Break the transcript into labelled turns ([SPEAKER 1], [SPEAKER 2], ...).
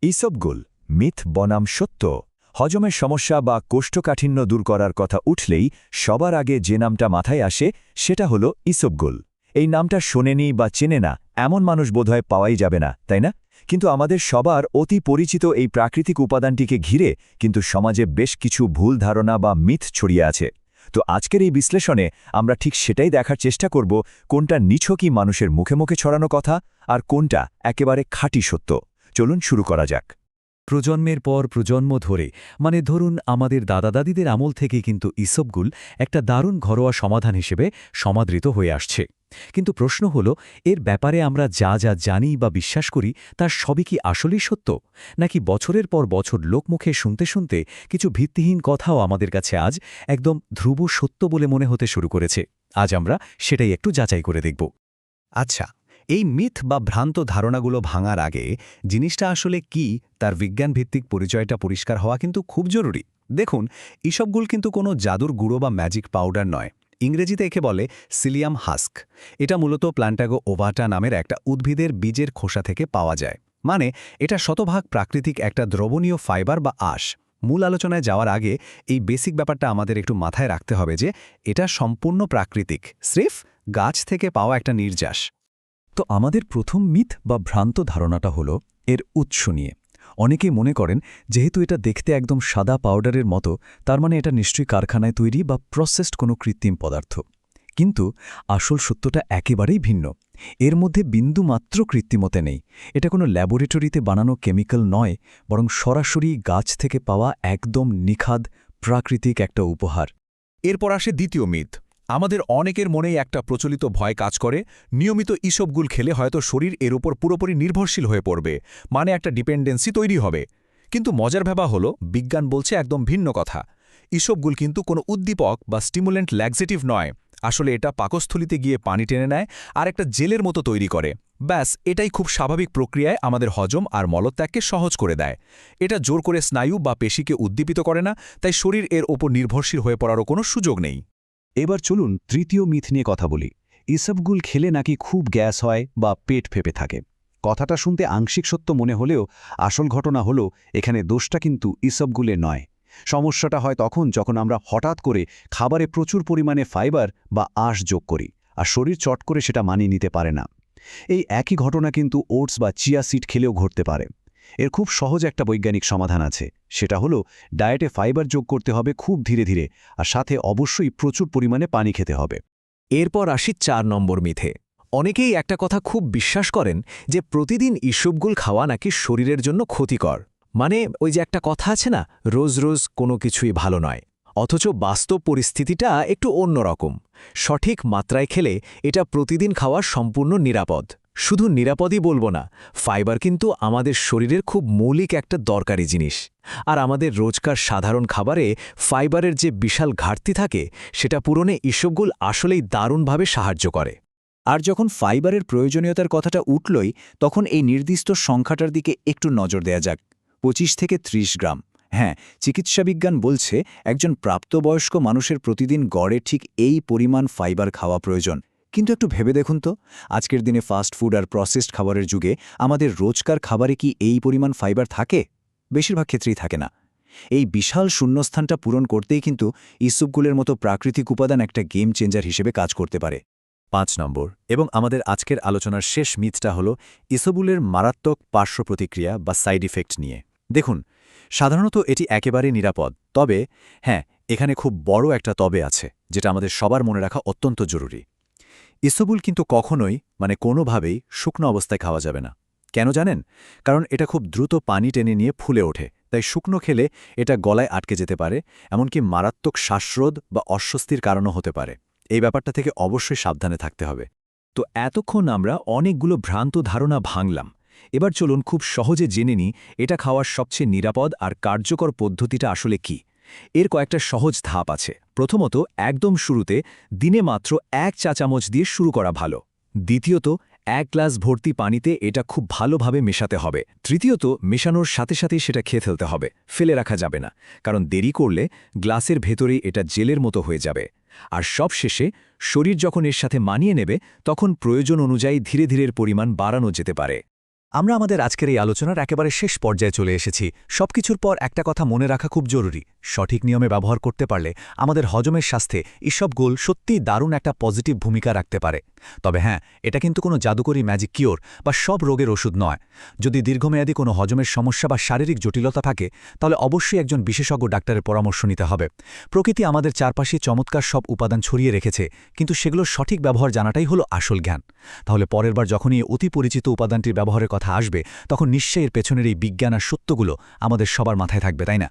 [SPEAKER 1] ইসবগুল myth বনাম সত্য। হজমের সমস্যা বা কোষ্ঠকাঠিন্য দূর করার কথা উঠলেই সবার আগে যে নামটা মাথায় আসে সেটা হলো ইসবগুল। এই নামটা শোনেনি বা চেনে না এমন মানুষ বোধহয় পাওয়াই যাবে না, তাই না? কিন্তু আমাদের সবার অতি পরিচিত এই প্রাকৃতিক উপাদানটিকে ঘিরে কিন্তু সমাজে বেশ কিছু ভুল ধারণা বা মিথ ছড়িয়ে আছে। তো আজকের এই বিশ্লেষণে আমরা ঠিক সেটাই দেখার চেষ্টা করব, কোনটা নিছকই মানুষের মুখে মুখে ছড়ানো কথা আর কোনটা একেবারে খাঁটি সত্য। চলুন শুরু করা যাক।
[SPEAKER 2] প্রজন্মের পর প্রজন্ম ধরে, মানে ধরুন আমাদের দাদা দাদিদের আমল থেকে কিন্তু ইসবগুল একটা দারুণ ঘরোয়া সমাধান হিসেবে সমাদৃত হয়ে আসছে। কিন্তু প্রশ্ন হল, এর ব্যাপারে আমরা যা যা জানি বা বিশ্বাস করি তার সবই কি আসলেই সত্য, নাকি বছরের পর বছর লোকমুখে শুনতে শুনতে কিছু ভিত্তিহীন কথাও আমাদের কাছে আজ একদম ধ্রুব সত্য বলে মনে হতে শুরু করেছে? আজ আমরা সেটাই একটু যাচাই করে দেখব।
[SPEAKER 3] আচ্ছা, এই মিথ বা ভ্রান্ত ধারণাগুলো ভাঙার আগে জিনিসটা আসলে কি তার বিজ্ঞানভিত্তিক পরিচয়টা পরিষ্কার হওয়া কিন্তু খুব জরুরি। দেখুন, ইসবগুল কিন্তু কোনো জাদুর গুঁড়ো বা ম্যাজিক পাউডার নয়। ইংরেজিতে একে বলে সিলিয়াম হাস্ক। এটা মূলত প্ল্যান্টাগো ওভাটা নামের একটা উদ্ভিদের বীজের খোসা থেকে পাওয়া যায়। মানে এটা শতভাগ প্রাকৃতিক একটা দ্রবণীয় ফাইবার বা আঁশ। মূল আলোচনায় যাওয়ার আগে এই বেসিক ব্যাপারটা আমাদের একটু মাথায় রাখতে হবে যে এটা সম্পূর্ণ প্রাকৃতিক, স্রেফ গাছ থেকে পাওয়া একটা নির্যাস।
[SPEAKER 2] তো আমাদের প্রথম মিথ বা ভ্রান্ত ধারণাটা হলো এর উৎস নিয়ে। অনেকেই মনে করেন যেহেতু এটা দেখতে একদম সাদা পাউডারের মতো, তার মানে এটা নিশ্চয়ই কারখানায় তৈরি বা প্রসেসড কোনো কৃত্রিম পদার্থ। কিন্তু আসল সত্যটা একেবারেই ভিন্ন। এর মধ্যে বিন্দুমাত্র কৃত্রিমতে নেই। এটা কোনো ল্যাবরেটরিতে বানানো কেমিক্যাল নয়, বরং সরাসরি গাছ থেকে পাওয়া একদম নিখাদ প্রাকৃতিক একটা উপহার।
[SPEAKER 3] এরপর আসে দ্বিতীয় মিথ। আমাদের অনেকের মনেই একটা প্রচলিত ভয় কাজ করে, নিয়মিত ইসবগুল খেলে হয়তো শরীর এর উপর পুরোপুরি নির্ভরশীল হয়ে পড়বে, মানে একটা ডিপেন্ডেন্সি তৈরি হবে। কিন্তু মজার ব্যাপার হলো, বিজ্ঞান বলছে একদম ভিন্ন কথা। ইসবগুল কিন্তু কোনো উদ্দীপক বা স্টিমুলেন্ট ল্যাক্সেটিভ নয়। আসলে এটা পাকস্থলিতে গিয়ে পানি টেনে নেয় আর একটা জেলের মতো তৈরি করে। ব্যাস, এটাই খুব স্বাভাবিক প্রক্রিয়ায় আমাদের হজম আর মলত্যাগকে সহজ করে দেয়। এটা জোর করে স্নায়ু বা পেশিকে উদ্দীপিত করে না, তাই শরীর এর ওপর নির্ভরশীল হয়ে পড়ারও কোনো সুযোগ নেই।
[SPEAKER 4] এবার চলুন তৃতীয় মিথ নিয়ে কথা বলি। ইসবগুল খেলে নাকি খুব গ্যাস হয় বা পেট ফেপে থাকে। কথাটা শুনতে আংশিক সত্য মনে হলেও আসল ঘটনা হলো এখানে দোষটা কিন্তু ইসবগুলে নয়। সমস্যাটা হয় তখন যখন আমরা হঠাৎ করে খাবারে প্রচুর পরিমাণে ফাইবার বা আঁশ যোগ করি, আর শরীর চট করে সেটা মানিয়ে নিতে পারে না। এই একই ঘটনা কিন্তু ওটস বা চিয়া সিড খেলেও ঘটতে পারে। এর খুব সহজ একটা বৈজ্ঞানিক সমাধান আছে। সেটা হলো ডায়েটে ফাইবার যোগ করতে হবে খুব ধীরে ধীরে, আর সাথে অবশ্যই প্রচুর পরিমাণে পানি খেতে হবে।
[SPEAKER 3] এরপর আসি ৪ নম্বর মিথে। অনেকেই একটা কথা খুব বিশ্বাস করেন যে প্রতিদিন ইসবগুল খাওয়া নাকি শরীরের জন্য ক্ষতিকর। মানে ওই যে একটা কথা আছে না, রোজ রোজ কোনো কিছুই ভালো নয়। অথচ বাস্তব পরিস্থিতিটা একটু অন্যরকম। সঠিক মাত্রায় খেলে এটা প্রতিদিন খাওয়া সম্পূর্ণ নিরাপদ। শুধু নিরাপদই বলবো না, ফাইবার কিন্তু আমাদের শরীরের খুব মৌলিক একটা দরকারি জিনিস। আর আমাদের রোজকার সাধারণ খাবারে ফাইবারের যে বিশাল ঘাটতি থাকে, সেটা পূরণে ইসবগুল আসলেই দারুণভাবে সাহায্য করে।
[SPEAKER 5] আর যখন ফাইবারের প্রয়োজনীয়তার কথাটা উঠলই, তখন এই নির্দিষ্ট সংখ্যাটার দিকে একটু নজর দেয়া যাক। ২৫ থেকে ৩০ গ্রাম। হ্যাঁ, চিকিৎসাবিজ্ঞান বলছে একজন প্রাপ্তবয়স্ক মানুষের প্রতিদিন গড়ে ঠিক এই পরিমাণ ফাইবার খাওয়া প্রয়োজন। কিন্তু একটু ভেবে দেখুন তো, আজকের দিনে ফাস্ট ফুড আর প্রসেসড খাবারের যুগে আমাদের রোজকার খাবারে কি এই পরিমাণ ফাইবার থাকে? বেশিরভাগ ক্ষেত্রেই থাকে না। এই বিশাল শূন্যস্থানটা পূরণ করতেই কিন্তু ইসবগুলের মতো প্রাকৃতিক উপাদান একটা গেম চেঞ্জার হিসেবে কাজ করতে পারে।
[SPEAKER 2] ৫ নম্বর এবং আমাদের আজকের আলোচনার শেষ মিথটা হল ইসবগুলের মারাত্মক পার্শ্ব প্রতিক্রিয়া বা সাইড ইফেক্ট নিয়ে। দেখুন, সাধারণত এটি একেবারে নিরাপদ, তবে হ্যাঁ, এখানে খুব বড় একটা তবে আছে, যেটা আমাদের সবার মনে রাখা অত্যন্ত জরুরি। ইসবগুল কিন্তু কখনোই, মানে কোনোভাবেই শুকনো অবস্থায় খাওয়া যাবে না। কেন জানেন? কারণ এটা খুব দ্রুত পানি টেনে নিয়ে ফুলে ওঠে, তাই শুকনো খেলে এটা গলায় আটকে যেতে পারে, এমনকি মারাত্মক শ্বাসরোধ বা অস্বস্তির কারণও হতে পারে। এই ব্যাপারটা থেকে অবশ্যই সাবধানে থাকতে হবে।
[SPEAKER 1] তো এতক্ষণ আমরা অনেকগুলো ভ্রান্ত ধারণা ভাঙলাম। এবার চলুন খুব সহজে জেনে নিই এটা খাওয়ার সবচেয়ে নিরাপদ আর কার্যকর পদ্ধতিটা আসলে কি। এর কয়েকটা সহজ ধাপ আছে। প্রথমত, একদম শুরুতে দিনে মাত্র ১ চা চামচ দিয়ে শুরু করা ভালো। দ্বিতীয়ত, ১ গ্লাস ভর্তি পানিতে এটা খুব ভালোভাবে মেশাতে হবে। তৃতীয়ত, মেশানোর সাথে সাথেই সেটা খেয়ে ফেলতে হবে, ফেলে রাখা যাবে না, কারণ দেরি করলে গ্লাসের ভেতরেই এটা জেলের মতো হয়ে যাবে। আর সবশেষে, শরীর যখন এর সাথে মানিয়ে নেবে, তখন প্রয়োজন অনুযায়ী ধীরে ধীরে পরিমাণ বাড়ানো যেতে পারে।
[SPEAKER 3] আমরা আমাদের আজকের এই আলোচনার একেবারে শেষ পর্যায়ে চলে এসেছি সবকিছুর পর একটা কথা মনে রাখা খুব জরুরি সঠিক নিয়মে ব্যবহার করতে পারলে আমাদের হজমের স্বাস্থ্যে ইসবগুল সত্যিই দারুণ একটা পজিটিভ ভূমিকা রাখতে পারে তবে হ্যাঁ এটা কিন্তু কোনো জাদুকরী ম্যাজিক কিওর বা সব রোগের ওষুধ নয় যদি দীর্ঘমেয়াদী কোনো হজমের সমস্যা বা শারীরিক জটিলতা থাকে তাহলে অবশ্যই একজন বিশেষজ্ঞ ডাক্তারের পরামর্শ নিতে হবে প্রকৃতি আমাদের চারপাশে চমৎকার সব উপাদান ছড়িয়ে রেখেছে কিন্তু সেগুলোর সঠিক ব্যবহার জানাটাই হলো আসল জ্ঞান তাহলে পরের বার যখনই এই অতি পরিচিত উপাদানটির ব্যবহারের কথা আসবে তখন নিশ্চয়ই এর পেছনের এই বিজ্ঞান আর সত্যগুলো আমাদের সবার মাথায় থাকবে তাই না